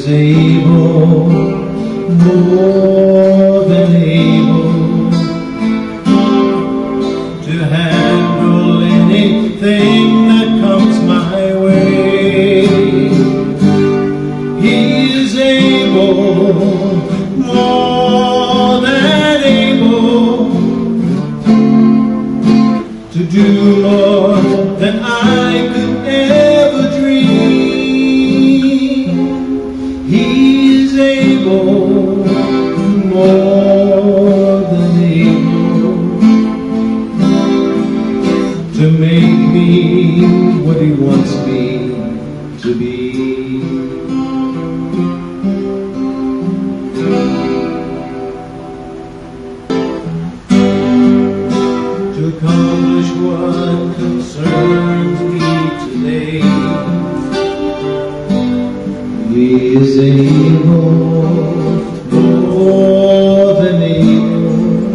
is able, more than able, to handle anything that comes my way. He is able, more than able, to do more than I could ever dream. He is able, more than able, to make me what He wants me to be. To accomplish what concerns me today. He is able, more than able,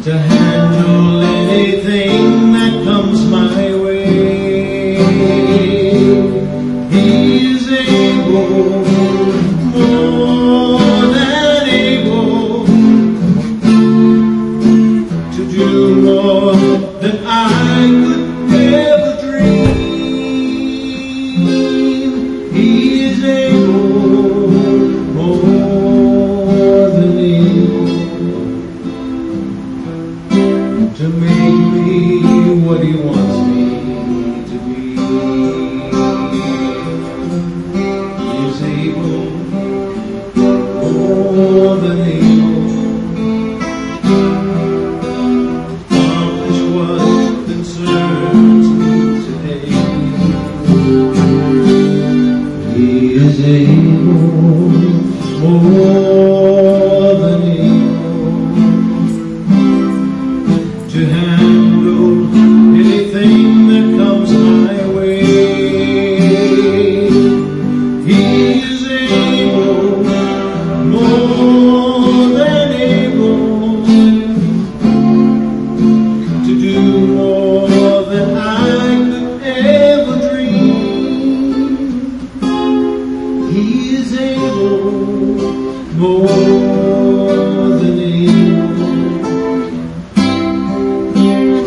to handle anything that comes my way. He is able, more than able, to do more than I could ever dream. He is able, more than able, to make me what He wants me to be. He is able, more than able, to accomplish what concerns me today. He is able, more than able, to handle anything that comes my way. He is able, more than able, to do more than I could ever dream. He is able, more than able,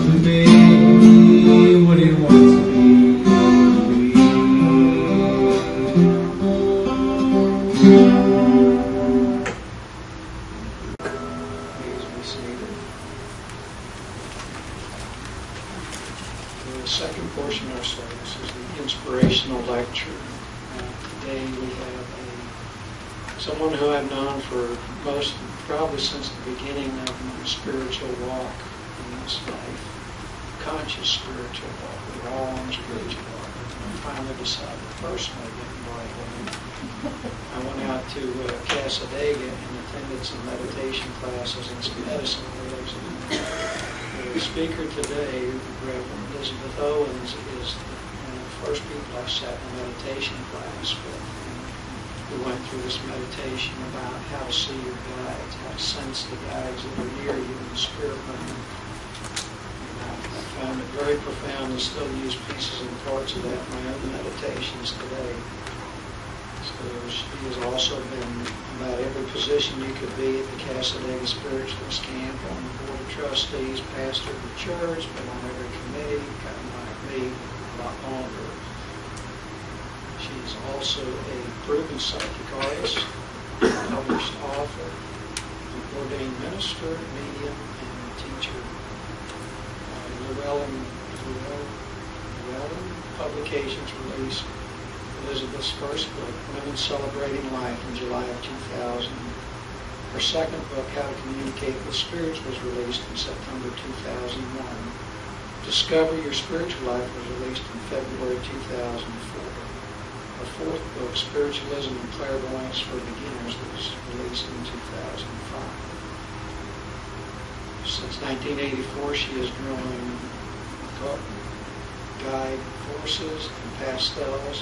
to make me what He wants me to be. Please be seated. The second portion of our service is the inspirational lecture. Today we have someone who I've known for probably since the beginning of my spiritual walk in this life, conscious spiritual walk. We're all on a spiritual walk. I finally decided personally to get involved with him. I went out to Cassadaga and attended some meditation classes and some medicine groups. The speaker today, Reverend Owens, is one of the first people I sat in a meditation class with. We went through this meditation about how to see your guides, how to sense the guides that are near you in the spirit realm. I found it very profound and still use pieces and parts of that in my own meditations today. So she has also been about every position you could be at the Cassadaga Spiritualist Camp, on the Board of Trustees, pastor of the church, been on every committee, kind of like me, a lot longer. She's also a proven psychic artist, published author, an ordained minister, medium, and teacher. Llewellyn Publications released Elizabeth's first book, Women Celebrating Life, in July of 2000. Her second book, How to Communicate with Spirits, was released in September 2001. Discover Your Spiritual Life was released in February 2004. Her fourth book, Spiritualism and Clairvoyance for Beginners, was released in 2005. Since 1984, she is drawing guide courses and pastels,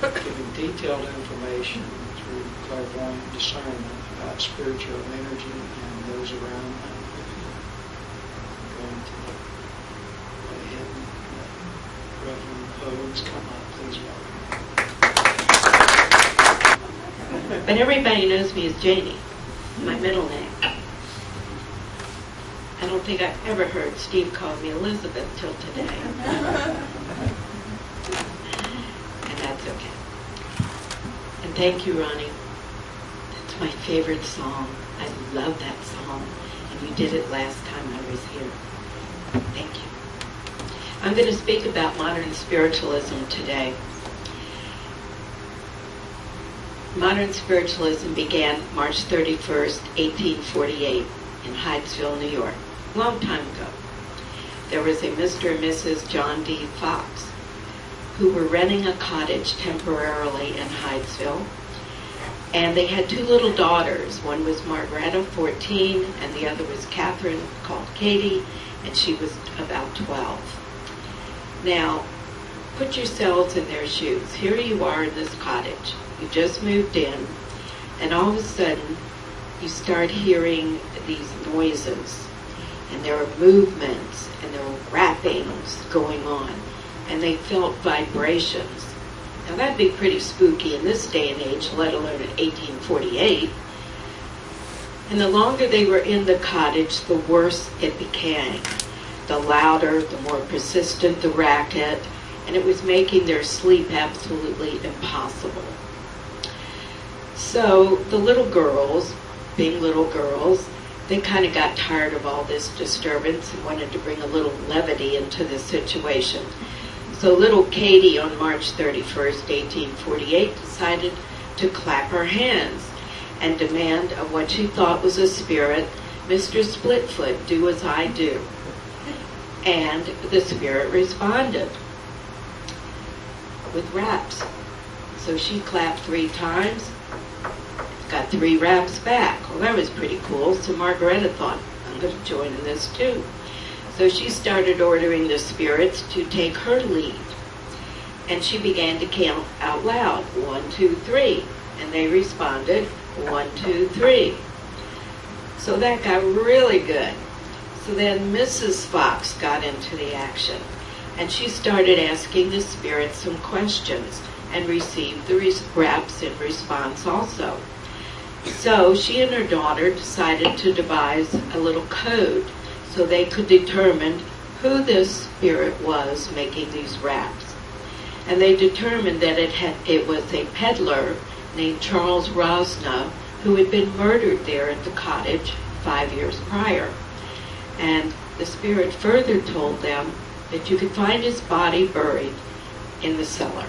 giving detailed information through clairvoyant discernment about spiritual energy and those around them. I'm going to go ahead and let Reverend Owens come up. Please welcome. But everybody knows me as Janie, my middle name. I don't think I've ever heard Steve call me Elizabeth till today. And that's okay. And thank you, Ronnie. That's my favorite song. I love that song. And you did it last time I was here. Thank you. I'm going to speak about modern spiritualism today. Modern spiritualism began March 31st, 1848 in Hydesville, New York. A long time ago. There was a Mr. and Mrs. John D. Fox who were renting a cottage temporarily in Hydesville, and they had two little daughters. One was Margaretta, 14, and the other was Catherine, called Katie, and she was about 12. Now, put yourselves in their shoes. Here you are in this cottage. You just moved in, and all of a sudden, you start hearing these noises, and there are movements, and there are rappings going on, and they felt vibrations. Now that'd be pretty spooky in this day and age, let alone in 1848. And the longer they were in the cottage, the worse it became. The louder, the more persistent the racket, and it was making their sleep absolutely impossible. So the little girls, being little girls, they kind of got tired of all this disturbance and wanted to bring a little levity into the situation. So little Katie on March 31st, 1848 decided to clap her hands and demand of what she thought was a spirit, "Mr. Splitfoot, do as I do." And the spirit responded with raps. So she clapped 3 times, got 3 raps back. Well, that was pretty cool. So Margaretta thought, I'm going to join in this too. So she started ordering the spirits to take her lead. And she began to count out loud, 1, 2, 3. And they responded, 1, 2, 3. So that got really good. So then Mrs. Fox got into the action. And she started asking the spirits some questions and received the raps in response also. So she and her daughter decided to devise a little code so they could determine who this spirit was making these raps. And they determined that it was a peddler named Charles Rosna who had been murdered there at the cottage 5 years prior. And the spirit further told them that you could find his body buried in the cellar.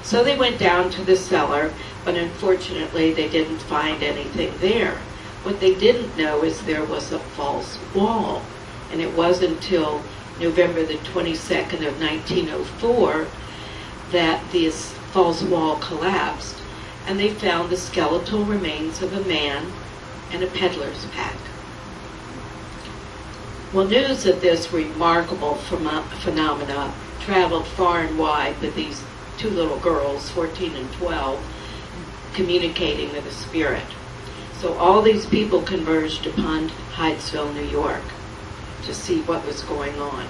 So they went down to the cellar, but unfortunately they didn't find anything there. What they didn't know is there was a false wall, and it wasn't until November the 22nd of 1904 that this false wall collapsed, and they found the skeletal remains of a man and a peddler's pack. Well, news of this remarkable phenomena traveled far and wide with these 2 little girls, 14 and 12, communicating with a spirit. So all these people converged upon Hydesville, New York, to see what was going on.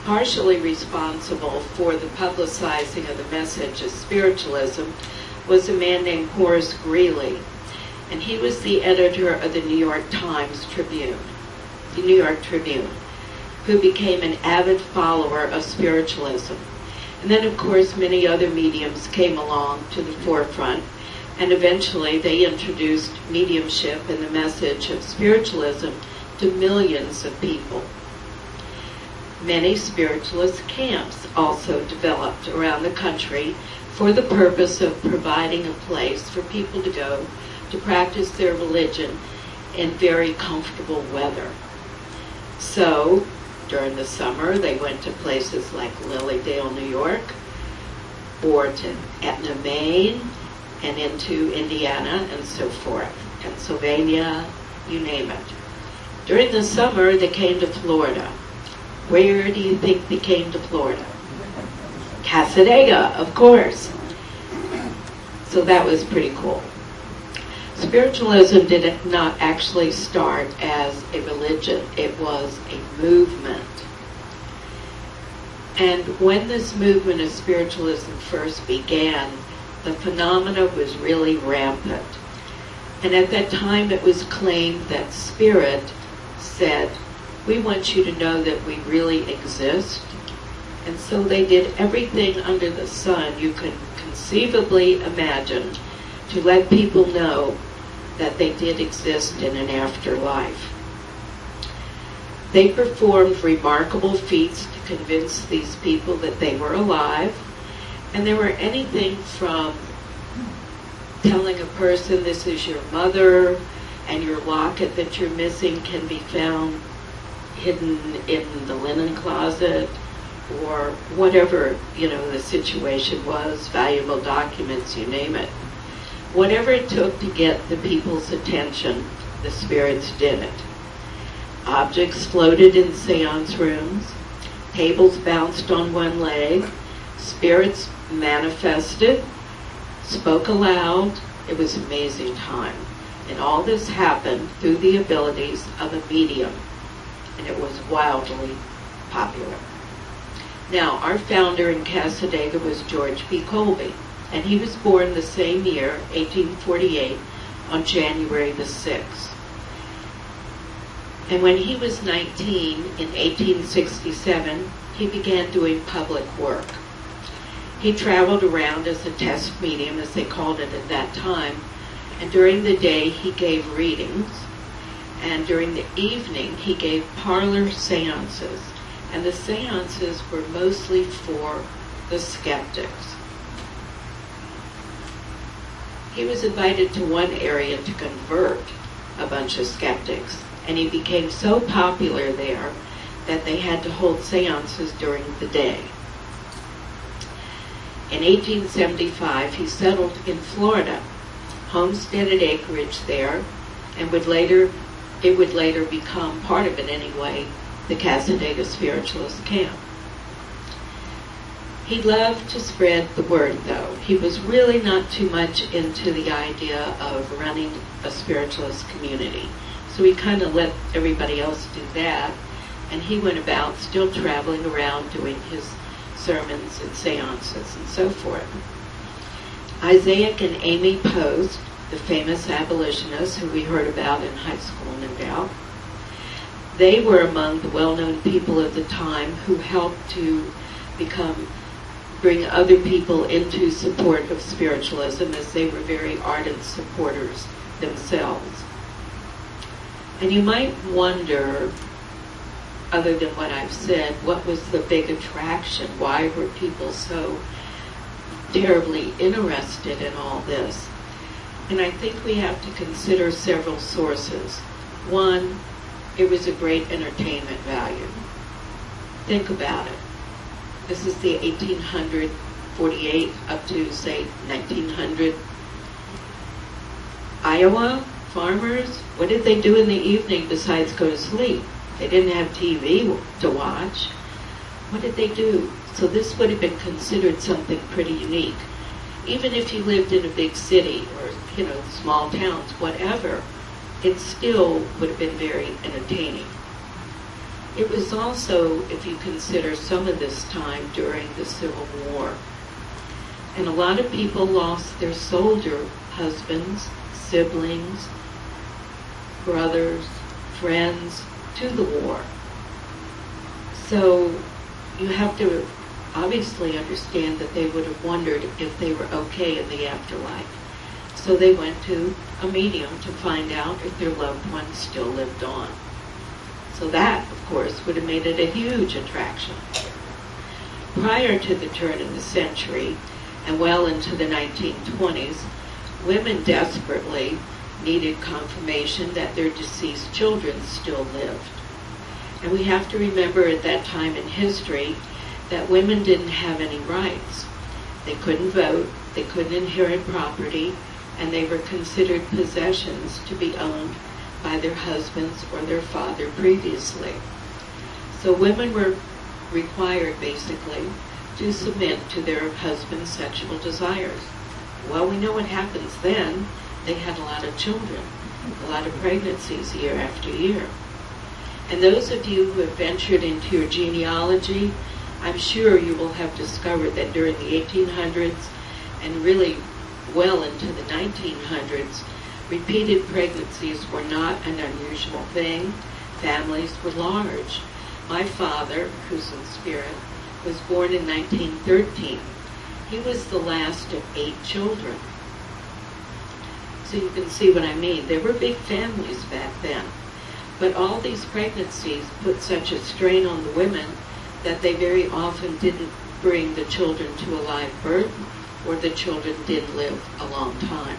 Partially responsible for the publicizing of the message of spiritualism was a man named Horace Greeley, and he was the editor of the New York Tribune, who became an avid follower of spiritualism. And then, of course, many other mediums came along to the forefront, and eventually they introduced mediumship and the message of spiritualism to millions of people. Many spiritualist camps also developed around the country for the purpose of providing a place for people to go to practice their religion in very comfortable weather. So, during the summer, they went to places like Lilydale, New York, or to Etna, Maine, and into Indiana, and so forth, Pennsylvania, you name it. During the summer, they came to Florida. Where do you think they came to Florida? Cassadaga, of course. So that was pretty cool. Spiritualism did not actually start as a religion. It was a movement. And when this movement of spiritualism first began, the phenomena was really rampant. And at that time it was claimed that Spirit said, we want you to know that we really exist. And so they did everything under the sun you could conceivably imagine to let people know that they did exist in an afterlife. They performed remarkable feats to convince these people that they were alive, and they were anything from telling a person this is your mother and your locket that you're missing can be found hidden in the linen closet, or whatever, the situation was, valuable documents, you name it. Whatever it took to get the people's attention, the spirits did it. Objects floated in seance rooms, tables bounced on one leg, spirits manifested, spoke aloud. It was an amazing time. And all this happened through the abilities of a medium, and it was wildly popular. Now, our founder in Cassadaga was George P. Colby, and he was born the same year, 1848, on January the 6th. And when he was 19, in 1867, he began doing public work. He traveled around as a test medium, as they called it at that time, and during the day he gave readings, and during the evening he gave parlor seances. And the seances were mostly for the skeptics. He was invited to one area to convert a bunch of skeptics, and he became so popular there that they had to hold seances during the day. In 1875, he settled in Florida, homesteaded acreage there, and it would later become, part of it anyway, the Cassadaga Spiritualist camp. He loved to spread the word, though. He was really not too much into the idea of running a spiritualist community. So he kind of let everybody else do that, and he went about still traveling around doing his sermons and seances and so forth. Isaac and Amy Post, the famous abolitionists who we heard about in high school, no doubt, they were among the well-known people of the time who helped to bring other people into support of spiritualism, as they were very ardent supporters themselves. And you might wonder, other than what I've said, what was the big attraction? Why were people so terribly interested in all this? And I think we have to consider several sources. One, it was a great entertainment value. Think about it. This is the 1848 up to, say, 1900. Iowa farmers, what did they do in the evening besides go to sleep? They didn't have TV to watch. What did they do? So this would have been considered something pretty unique. Even if you lived in a big city or, small towns, whatever, it still would have been very entertaining. It was also, if you consider some of this time, during the Civil War. And a lot of people lost their soldier husbands, siblings, brothers, friends to the war. So you have to obviously understand that they would have wondered if they were okay in the afterlife. So they went to a medium to find out if their loved ones still lived on. So that, of course, would have made it a huge attraction. Prior to the turn of the century, and well into the 1920s, women desperately needed confirmation that their deceased children still lived. And we have to remember at that time in history that women didn't have any rights. They couldn't vote, they couldn't inherit property, and they were considered possessions to be owned by their husbands or their father previously. So women were required, basically, to submit to their husband's sexual desires. Well, we know what happens then. They had a lot of children, a lot of pregnancies year after year. And those of you who have ventured into your genealogy, I'm sure you will have discovered that during the 1800s and really well into the 1900s, repeated pregnancies were not an unusual thing. Families were large. My father, who's in spirit, was born in 1913. He was the last of 8 children. So you can see what I mean. There were big families back then. But all these pregnancies put such a strain on the women that they very often didn't bring the children to a live birth, or the children didn't live a long time.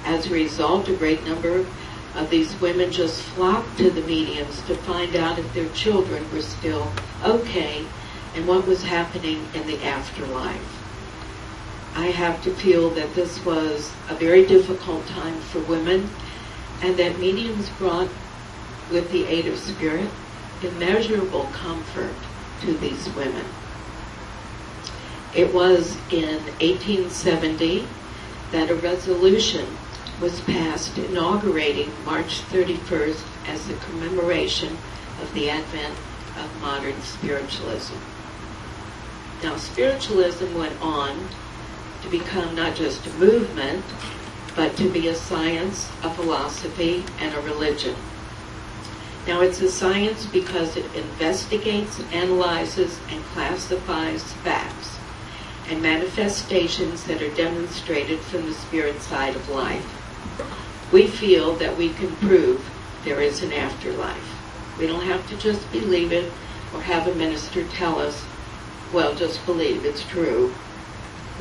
As a result, a great number of these women just flocked to the mediums to find out if their children were still okay and what was happening in the afterlife. I have to feel that this was a very difficult time for women, and that mediums brought, with the aid of spirit, immeasurable comfort to these women. It was in 1870 that a resolution was passed inaugurating March 31st as the commemoration of the advent of modern spiritualism. Now, spiritualism went on to become not just a movement, but to be a science, a philosophy, and a religion. Now, it's a science because it investigates, analyzes, and classifies facts and manifestations that are demonstrated from the spirit side of life. We feel that we can prove there is an afterlife. We don't have to just believe it or have a minister tell us, well, just believe it's true.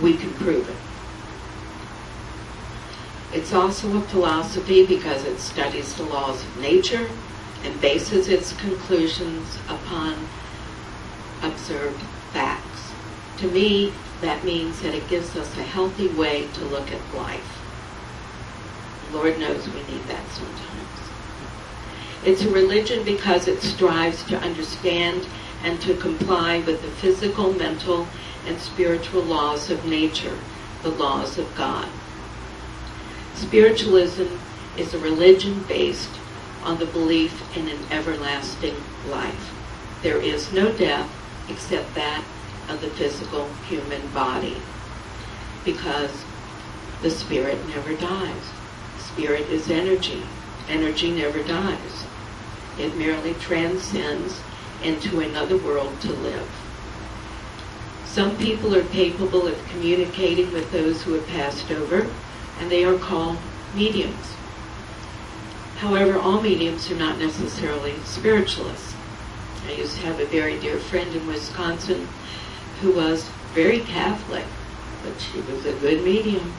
We can prove it. It's also a philosophy because it studies the laws of nature and bases its conclusions upon observed facts. To me, that means that it gives us a healthy way to look at life. Lord knows we need that sometimes. It's a religion because it strives to understand and to comply with the physical, mental, and spiritual laws of nature, the laws of God. Spiritualism is a religion based on the belief in an everlasting life. There is no death except that of the physical human body, because the spirit never dies. Spirit is energy. Energy never dies. It merely transcends into another world to live. Some people are capable of communicating with those who have passed over, and they are called mediums. However, all mediums are not necessarily spiritualists. I used to have a very dear friend in Wisconsin who was very Catholic, but she was a good medium.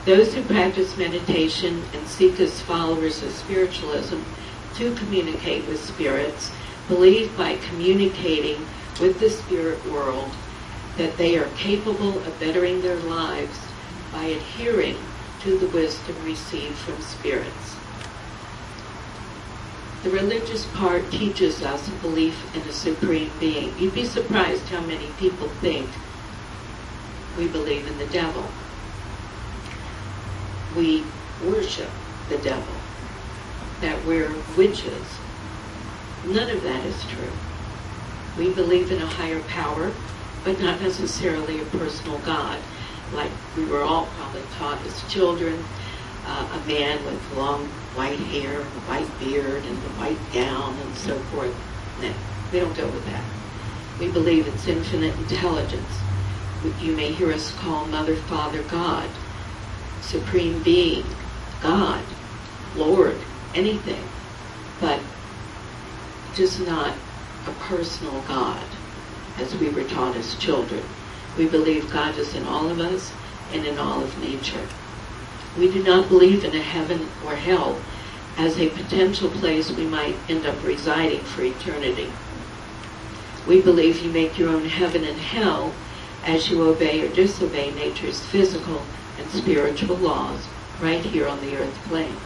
Those who practice meditation and seek as followers of spiritualism to communicate with spirits believe by communicating with the spirit world that they are capable of bettering their lives by adhering to the wisdom received from spirits. The religious part teaches us a belief in a supreme being. You'd be surprised how many people think we believe in the devil. We worship the devil, that we're witches. None of that is true. We believe in a higher power, but not necessarily a personal God, like we were all probably taught as children, a man with long white hair, a white beard, and a white gown, and so forth. No, we don't go with that. We believe it's infinite intelligence. You may hear us call Mother, Father, God, Supreme Being, God, Lord, anything, but just not a personal God, as we were taught as children. We believe God is in all of us and in all of nature. We do not believe in a heaven or hell as a potential place we might end up residing for eternity. We believe you make your own heaven and hell as you obey or disobey nature's physical and spiritual laws right here on the earth plane.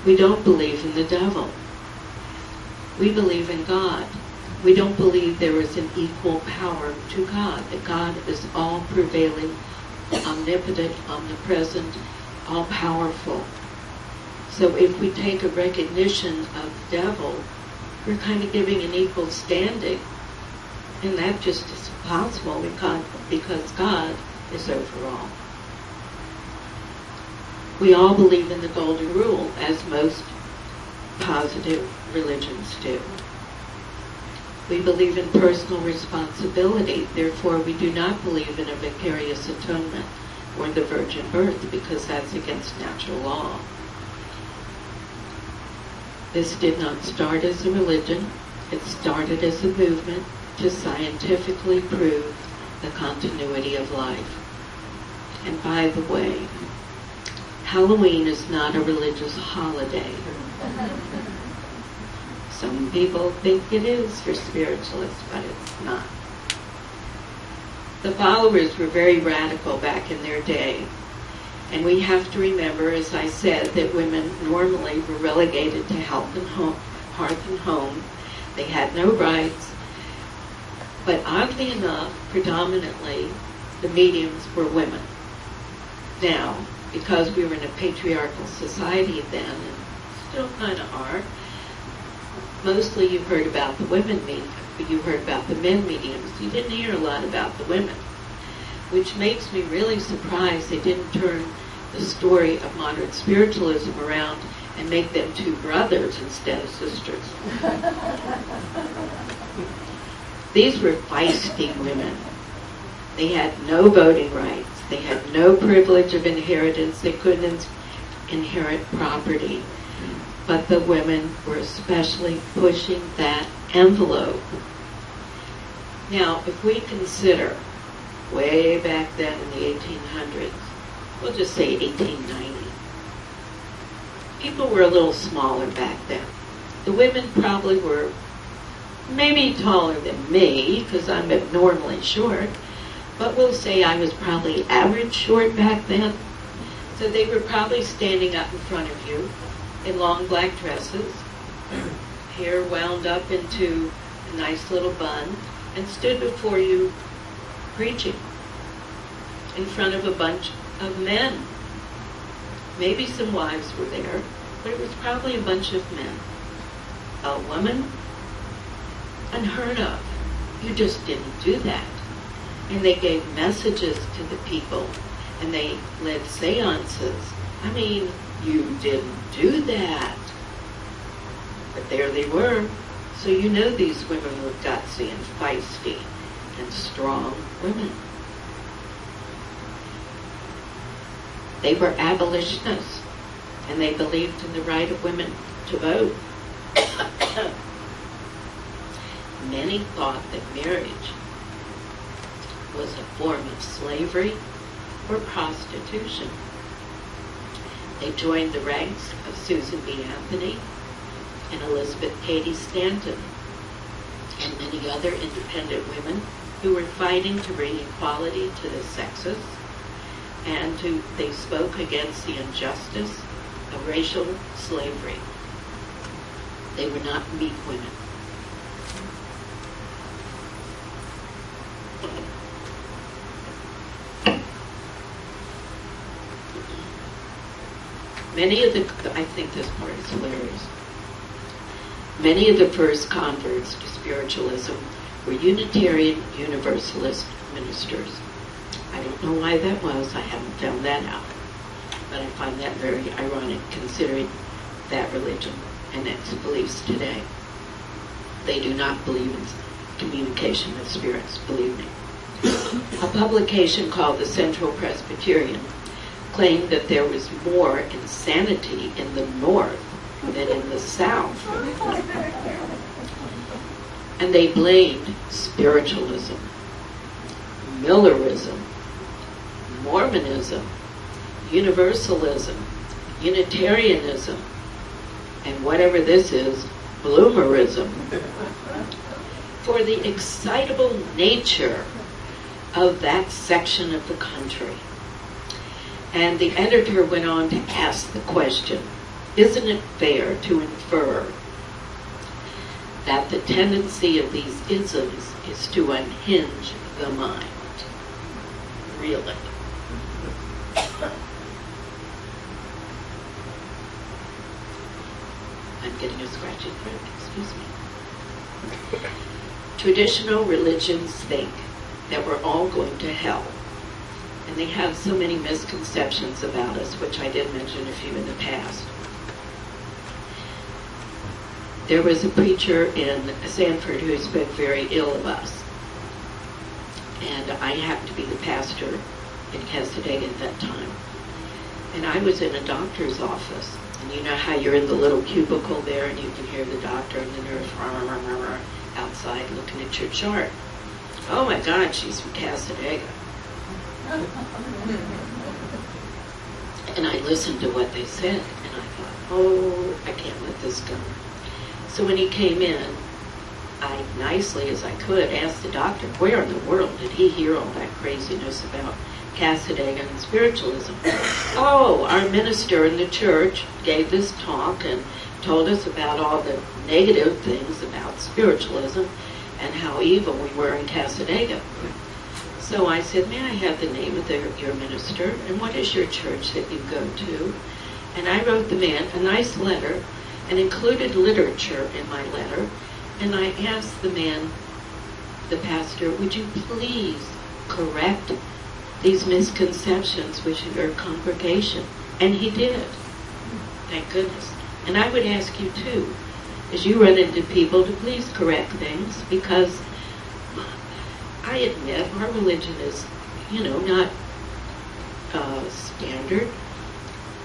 We don't believe in the devil. We believe in God. We don't believe there is an equal power to God, that God is all-prevailing, omnipotent, omnipresent, all-powerful. So if we take a recognition of the devil, we're kind of giving an equal standing. And that just is possible because God is over all. We all believe in the golden rule, as most positive religions do. We believe in personal responsibility, therefore we do not believe in a vicarious atonement or the virgin birth, because that's against natural law. This did not start as a religion, it started as a movement to scientifically prove the continuity of life. And by the way, Halloween is not a religious holiday. Some people think it is for spiritualists, but it's not. The followers were very radical back in their day. And we have to remember, as I said, that women normally were relegated to hearth and home. They had no rights. But oddly enough, predominantly, the mediums were women. Now, because we were in a patriarchal society then, and still kind of are, mostly you've heard about the women mediums, but you heard about the men mediums. You didn't hear a lot about the women, which makes me really surprised they didn't turn the story of modern spiritualism around and make them two brothers instead of sisters. These were feisty women. They had no voting rights. They had no privilege of inheritance. They couldn't inherit property. But the women were especially pushing that envelope. Now, if we consider way back then in the 1800s, we'll just say 1890, people were a little smaller back then. The women probably were maybe taller than me, because I'm abnormally short, but we'll say I was probably average short back then. So they were probably standing up in front of you in long black dresses, hair wound up into a nice little bun, and stood before you preaching in front of a bunch of men. Maybe some wives were there, but it was probably a bunch of men. A woman? Unheard of. You just didn't do that. And they gave messages to the people, and they led seances. I mean, you didn't do that. But there they were. So you know these women were gutsy and feisty and strong women. They were abolitionists, and they believed in the right of women to vote. Many thought that marriage was a form of slavery or prostitution. They joined the ranks of Susan B. Anthony and Elizabeth Cady Stanton and many other independent women who were fighting to bring equality to the sexes, and they spoke against the injustice of racial slavery. They were not meek women. I think this part is hilarious. Many of the first converts to spiritualism were Unitarian Universalist ministers. I don't know why that was. I haven't found that out. But I find that very ironic, considering that religion and its beliefs today. They do not believe in communication with spirits, believe me. A publication called the Central Presbyterian claimed that there was more insanity in the North than in the South. And they blamed spiritualism, Millerism, Mormonism, Universalism, Unitarianism, and whatever this is, Bloomerism, for the excitable nature of that section of the country. And the editor went on to ask the question, isn't it fair to infer that the tendency of these isms is to unhinge the mind? Really? I'm getting a scratchy throat, excuse me. Traditional religions think that we're all going to hell, And they have so many misconceptions about us, which I did mention a few in the past. There was a preacher in Sanford who spoke very ill of us. And I happened to be the pastor in Cassadaga at that time. And I was in a doctor's office. And you know how you're in the little cubicle there and you can hear the doctor and the nurse outside looking at your chart. Oh my God, she's from Cassadaga. And I listened to what they said and I thought, oh, I can't let this go. So when he came in, I nicely as I could asked the doctor, where in the world did he hear all that craziness about Cassadaga and spiritualism? Oh, our minister in the church gave this talk and told us about all the negative things about spiritualism and how evil we were in Cassadaga. So I said, may I have the name of your minister and what is your church that you go to? And I wrote the man a nice letter and included literature in my letter. And I asked the man, the pastor, would you please correct these misconceptions which in your congregation? And he did. Thank goodness. And I would ask you too, as you run into people, to please correct things, because I admit our religion is, not standard.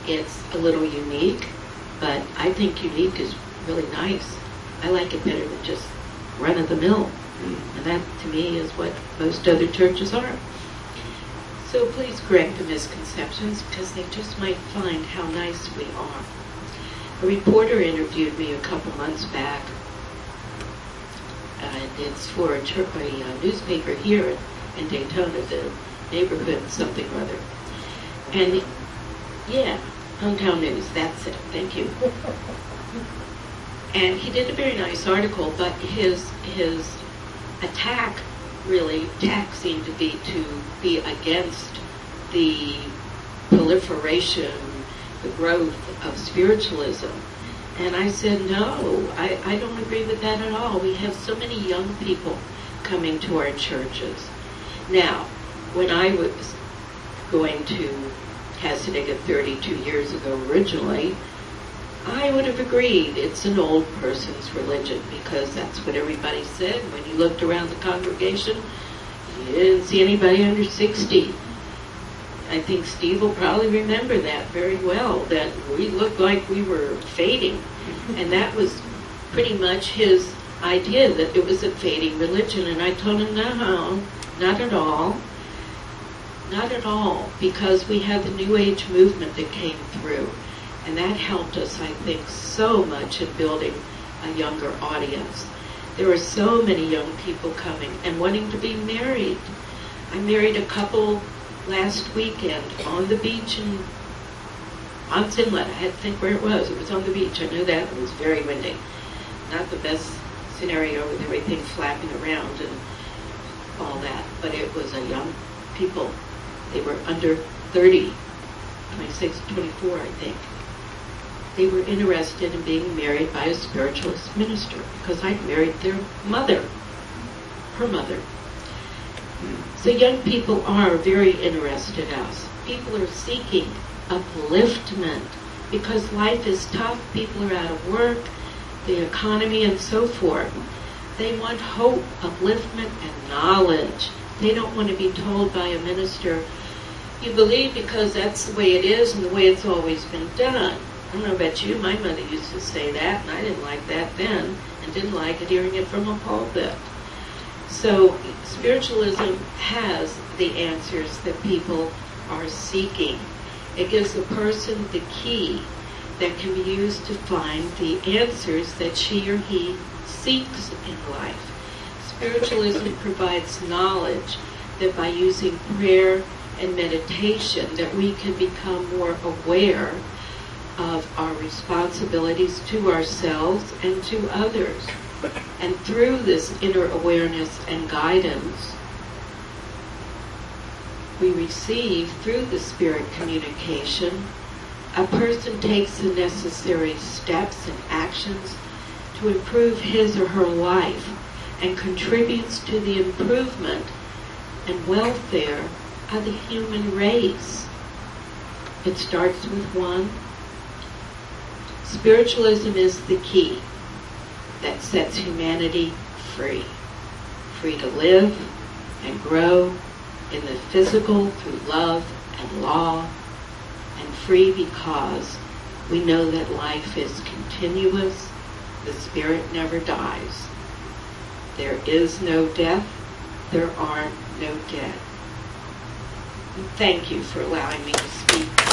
It's a little unique, but I think unique is really nice. I like it better than just run-of-the-mill. And that, to me, is what most other churches are. So please correct the misconceptions, because they just might find how nice we are. A reporter interviewed me a couple months back, and it's for a newspaper here in Daytona, the neighborhood something or other. And, yeah, Hometown News, that's it, thank you. And he did a very nice article, but his attack seemed to be against the proliferation, the growth of spiritualism. And I said, no, I don't agree with that at all. We have so many young people coming to our churches. Now, when I was going to Cassadaga 32 years ago originally, I would have agreed it's an old person's religion, because that's what everybody said. When you looked around the congregation, you didn't see anybody under 60. I think Steve will probably remember that very well, that we looked like we were fading. And that was pretty much his idea, that it was a fading religion. And I told him, no, not at all. Not at all, because we had the New Age movement that came through. And that helped us, I think, so much in building a younger audience. There were so many young people coming and wanting to be married. I married a couple last weekend on the beach in Ponce Inlet. I had to think where it was. It was on the beach. I knew that. It was very windy. Not the best scenario with everything flapping around and all that. But it was a young people. They were under 30, 26, 24, I think. They were interested in being married by a spiritualist minister, because I'd married their mother, her mother. So young people are very interested in us. People are seeking upliftment, because life is tough. People are out of work, the economy and so forth. They want hope, upliftment, and knowledge. They don't want to be told by a minister, you believe because that's the way it is and the way it's always been done. I don't know about you, my mother used to say that, and I didn't like that then, and didn't like it hearing it from a pulpit. So spiritualism has the answers that people are seeking. It gives a person the key that can be used to find the answers that she or he seeks in life. Spiritualism provides knowledge that by using prayer and meditation that we can become more aware of our responsibilities to ourselves and to others. And through this inner awareness and guidance, we receive through the spirit communication, a person takes the necessary steps and actions to improve his or her life and contributes to the improvement and welfare of the human race. It starts with one. Spiritualism is the key that sets humanity free. Free to live and grow in the physical through love and law, and free because we know that life is continuous, the spirit never dies. There is no death, there are no dead. And thank you for allowing me to speak.